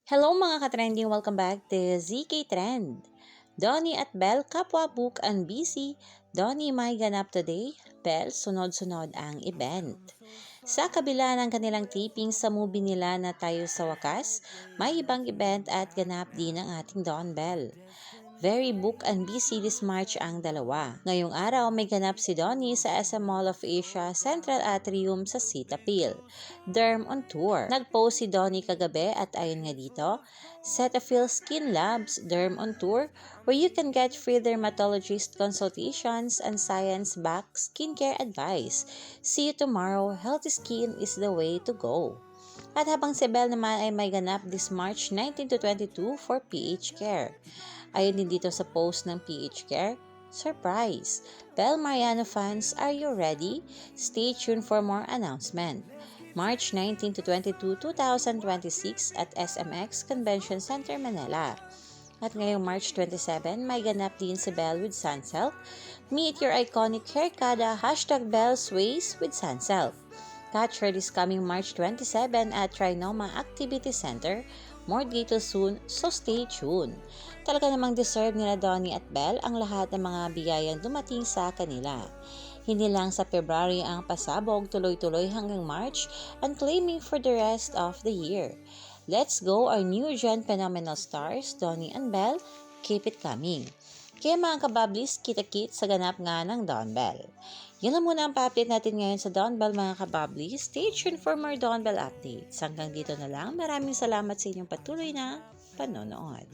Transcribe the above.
Hello mga ka-trending! Welcome back to ZK Trend. Donnie at Belle kapwa book and busy. Donnie may ganap today, Belle sunod-sunod ang event. Sa kabila ng kanilang taping sa movie nila na Tayo sa Wakas, may ibang event at ganap din ang ating Don Belle. Very book and busy this March ang dalawa. Ngayong araw may ganap si Donnie sa SM Mall of Asia Central Atrium sa Cetaphil. Derm on tour. Nag-post si Donnie kagabi at ayon nga dito, Cetaphil Skin Labs Derm on tour where you can get free dermatologist consultations and science-backed skincare advice. See you tomorrow. Healthy skin is the way to go. At habang si Belle naman ay may ganap this March 19 to 22 for PH Care. Ayon din dito sa post ng PH Care, surprise! Belle Mariano fans, are you ready? Stay tuned for more announcement. March 19 to 22, 2026 at SMX Convention Center, Manila. At ngayong March 27, may ganap din si Belle with Sunself. Meet your iconic hairkada, #Belle Sways with Sunself. Catch her this coming March 27 at Trinoma Activity Center. More details soon, so stay tuned. Talaga namang deserve nila Donnie at Belle ang lahat ng mga biyayang dumating sa kanila. Hindi lang sa February ang pasabog, tuloy-tuloy hanggang March and claiming for the rest of the year. Let's go our new gen phenomenal stars, Donnie and Belle. Keep it coming. Kaya mga kabablis, kita-kit sa ganap nga ng Don Belle. Yan lang muna ang pa-update natin ngayon sa Don Belle mga kabablis. Stay tuned for more Don Belle updates. Hanggang dito na lang. Maraming salamat sa inyong patuloy na panonood.